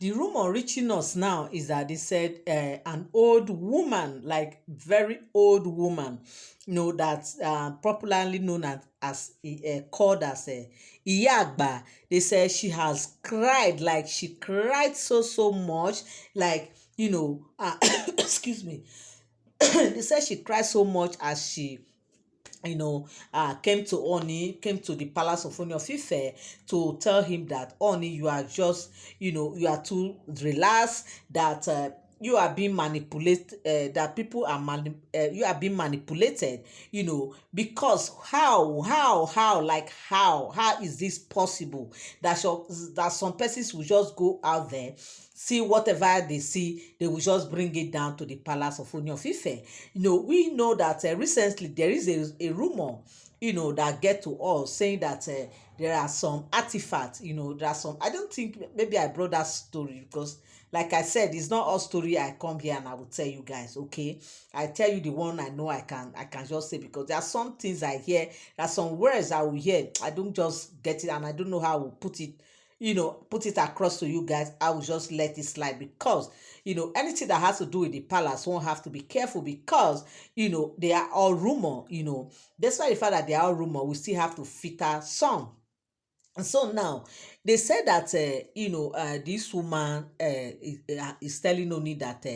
The rumor reaching us now is that they said an old woman, like very old woman, that's popularly known as called as Iyagba. They said she has cried, like she cried so much, like excuse me. They said she cried so much as she came to the palace of Ooni of Ife to tell him that Oni, you are just, you are too relaxed, that you are being manipulated, that people are you are being manipulated, because how is this possible that that some persons will just go out there, see whatever they see, they will just bring it down to the palace of Ooni of Ife. We know that recently there is a rumor, that get to us saying that there are some artifacts, there are some, I don't think, maybe I brought that story because, like I said, it's not all story I come here and I will tell you guys, okay? I tell you the one I know I can just say, because there are some things I hear, there are some words I will hear, I don't just get it and I don't know how I will put it, put it across to you guys. I will just let it slide because, anything that has to do with the palace won't have to be careful because, they are all rumor, despite the fact that they are all rumor, we still have to filter some. And so now they said that this woman is telling Oni that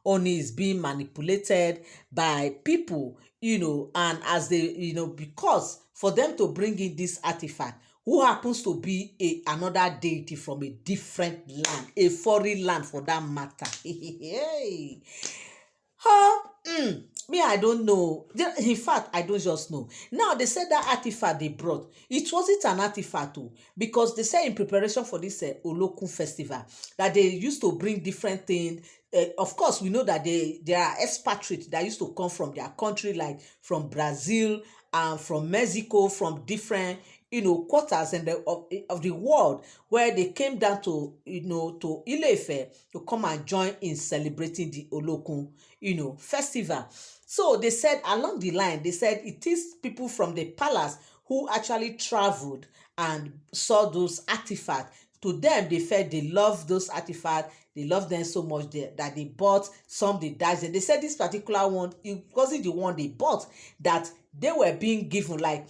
Oni is being manipulated by people, and as they, because for them to bring in this artifact, who happens to be another deity from a different land, a foreign land for that matter. Hey. Me, I don't know. In fact, I don't just know. Now, they said that artifact they brought, it wasn't an artifact too, because they said in preparation for this Olokun festival that they used to bring different things. Of course, we know that there are expatriates that used to come from their country, like from Brazil and from Mexico, from different quarters and of the world, where they came down to to Ile-Ife to come and join in celebrating the Olokun festival. So they said along the line, they said it is people from the palace who actually traveled and saw those artifacts. To them, they felt they love those artifacts. They love them so much that they bought some, they died. And they said this particular one, it wasn't the one they bought, that they were being given, like,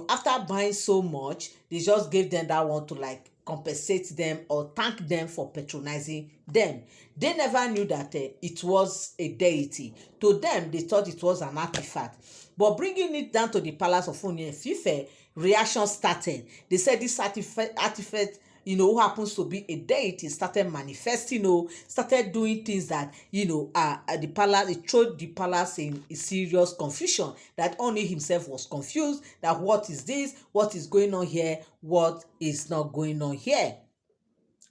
after buying so much, they just gave them that one to like compensate them or thank them for patronizing them. They never knew that it was a deity. To them, they thought it was an artifact. But bringing it down to the palace of Ooni of Ife, reaction started. They said this artifact who happens to be a deity, started manifesting, started doing things that, at the palace, it showed the palace in serious confusion, that Ooni himself was confused, that what is this, what is going on here, what is not going on here.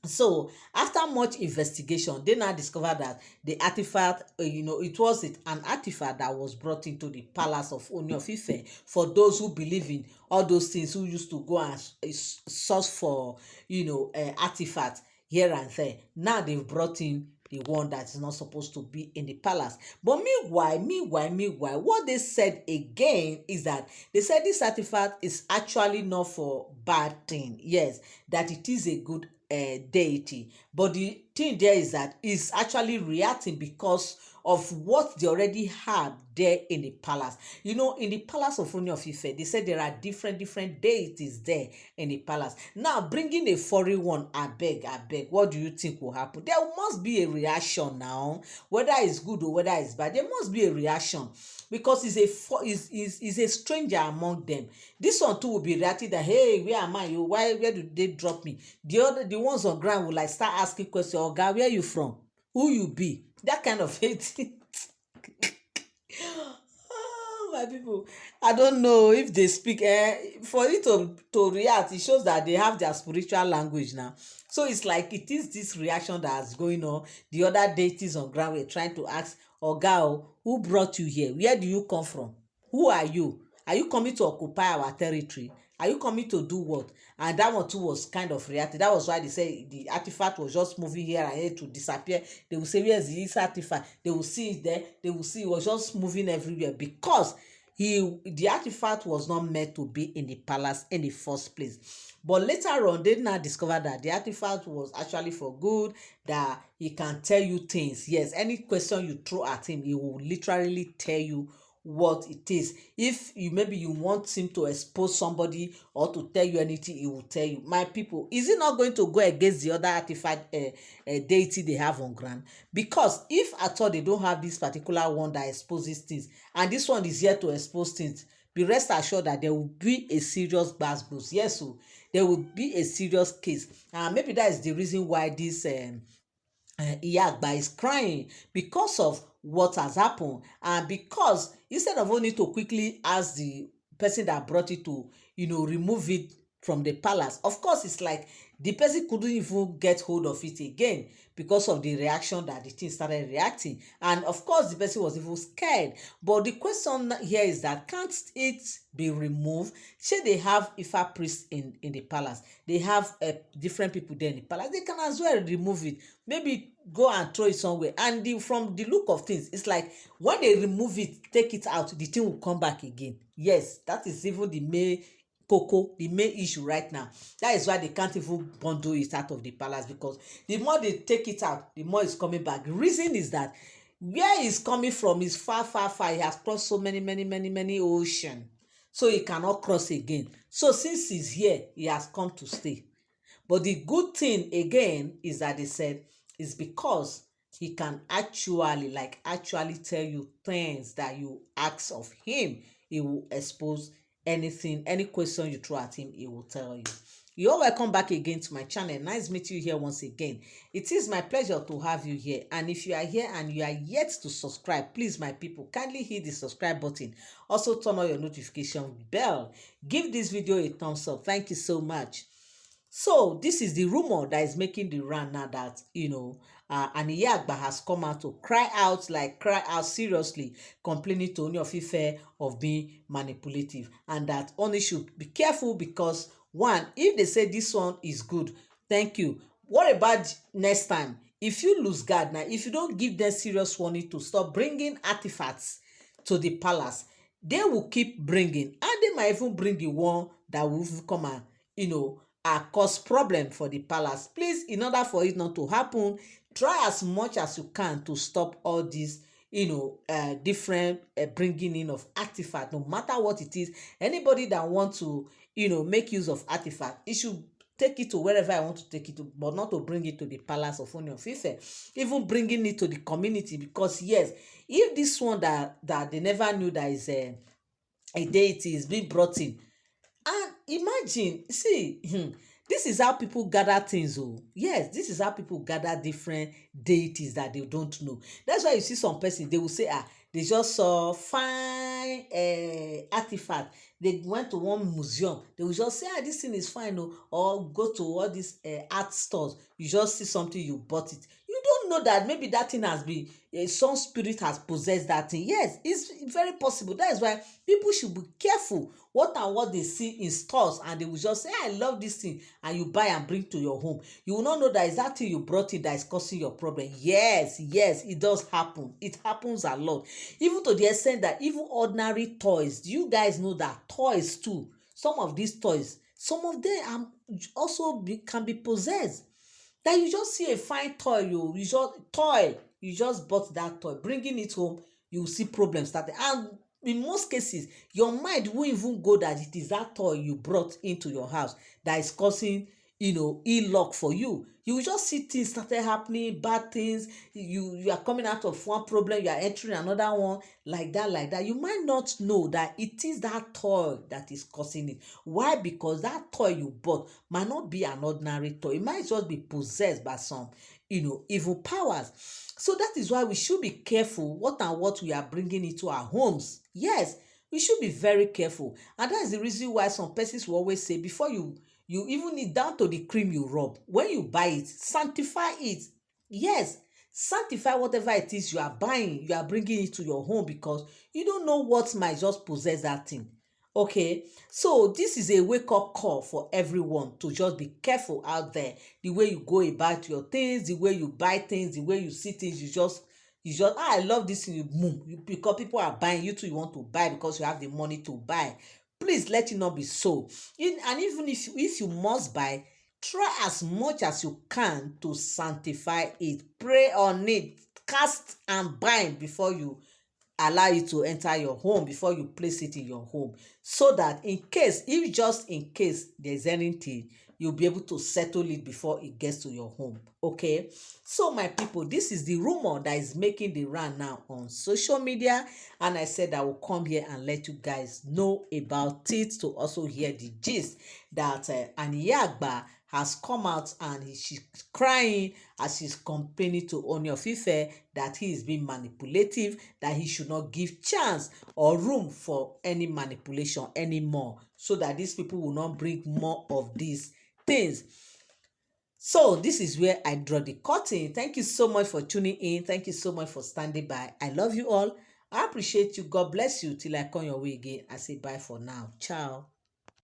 So after much investigation, they now discovered that the artifact, it was an artifact that was brought into the palace of Ooni of Ife. For those who believe in all those things, who used to go and source for artifacts here and there, now they've brought in the one that is not supposed to be in the palace. But meanwhile, what they said again is that they said this artifact is actually not for bad thing. Yes, that it is a good deity, but the thing there is that it's actually reacting because of what they already had there in the palace. In the palace of Ooni of Ife, they said there are different deities there in the palace. Now, bringing a foreign one, I beg, what do you think will happen? There must be a reaction now, whether it's good or whether it's bad. There must be a reaction because is a stranger among them. This one too will be reacting that, hey, where am I? Where did they drop me? The ones on ground will like start asking questions. Oh God, where you from? Who you be? That kind of thing. Oh, my people, I don't know if they speak. For it to react, it shows that they have their spiritual language now. So it's like it is this reaction that's going on. The other deities on ground were trying to ask, Oga, who brought you here? Where do you come from? Who are you? Are you coming to occupy our territory? Are you coming to do what? And that one too was kind of reacting. That was why they say the artifact was just moving here and here to disappear. They will say, where's this artifact? They will see it there. They will see it was just moving everywhere because the artifact was not meant to be in the palace in the first place. But later on, they now discovered that the artifact was actually for good, that he can tell you things. Yes, any question you throw at him, he will literally tell you what it is. If you maybe you want him to expose somebody or to tell you anything, he will tell you. My people, is it not going to go against the other artifact deity they have on ground? Because if at all they don't have this particular one that exposes things, and this one is here to expose things, be rest assured that there will be a serious gbas. Yes, so there will be a serious case. And maybe that is the reason why this Iyagba is crying, because of what has happened, and because instead of only to quickly ask the person that brought it to, remove it from the palace. Of course, it's like the person couldn't even get hold of it again because of the reaction that the thing started reacting, and of course the person was even scared. But the question here is that, can't it be removed? Say they have Ifa priests in the palace, they have different people there in the palace, they can as well remove it, maybe go and throw it somewhere. And from the look of things, it's like when they remove it, take it out, the thing will come back again. Yes, that is even the main the main issue right now. That is why they can't even bundle it out of the palace, because the more they take it out, the more it's coming back. The reason is that where it's coming from is far, far, far. It has crossed so many oceans, so he cannot cross again. So since he's here, he has come to stay. But the good thing again is that they said is because he can actually tell you things that you ask of him. He will expose anything, any question you throw at him, he will tell you. You're welcome back again to my channel. Nice meeting you here once again. It is my pleasure to have you here. And if you are here and you are yet to subscribe, please, my people, kindly hit the subscribe button. Also turn on your notification bell. Give this video a thumbs up. Thank you so much. So this is the rumor that is making the round now, that an Iyagba has come out to cry out seriously, complaining to Ooni of Ife of being manipulative, and that Ooni should be careful, because one, if they say this one is good, thank you. What about next time? If you lose guard now, if you don't give them serious warning to stop bringing artifacts to the palace, they will keep bringing, and they might even bring the one that will come and cause problem for the palace. Please, in order for it not to happen, try as much as you can to stop all these different bringing in of artifact, no matter what it is. Anybody that wants to make use of artifact, it should take it to wherever I want to take it to, but not to bring it to the palace of Ooni of Ife. Even bringing it to the community, because yes, if this one that they never knew that is a deity is being brought in. And imagine, see, this is how people gather things. Oh, yes, this is how people gather different deities that they don't know. That's why you see some person, they will say, they just saw fine artifact. They went to one museum. They will just say, this thing is fine. Oh, or go to all these art stores. You just see something, you bought it. You don't know that maybe that thing has been, some spirit has possessed that thing. Yes, it's very possible. That is why people should be careful what they see in stores, and they will just say, I love this thing, and you buy and bring to your home. You will not know that is that thing you brought in that is causing your problem. Yes, it does happen. It happens a lot. Even to the extent that even ordinary toys, do you guys know that toys too, some of these toys, some of them also can be possessed? That you just see a fine toy, you just bought that toy, bringing it home, you will see problems starting. And in most cases, your mind won't even go that it is that toy you brought into your house that is causing ill luck for you. You will just see things started happening, bad things. You are coming out of one problem, you are entering another one, like that. You might not know that it is that toy that is causing it. Why? Because that toy you bought might not be an ordinary toy. It might just be possessed by some evil powers. So that is why we should be careful what we are bringing into our homes. Yes, we should be very careful. And that is the reason why some persons will always say, before you even need, down to the cream you rub, when you buy it, sanctify it. Yes, sanctify whatever it is you are buying, you are bringing it to your home, because you don't know what might just possess that thing. Okay, so this is a wake-up call for everyone to just be careful out there. The way you go about your things, the way you buy things, the way you see things, you just You just, I love this thing, you boom, because people are buying, you too you want to buy because you have the money to buy. Please let it not be so. And even if you must buy, try as much as you can to sanctify it. Pray on it, cast and bind before you allow it to enter your home, before you place it in your home, so that in case, if just in case there's anything, you'll be able to settle it before it gets to your home. Okay, so my people, this is the rumor that is making the round now on social media, and I said I will come here and let you guys know about it, to also hear the gist that Aniyagba has come out, and she's crying as she's complaining to Ooni of Ife that he is being manipulative, that he should not give chance or room for any manipulation anymore, so that these people will not bring more of these things. So this is where I draw the curtain. Thank you so much for tuning in. Thank you so much for standing by. I love you all. I appreciate you. God bless you. Till I come your way again, I say bye for now. Ciao.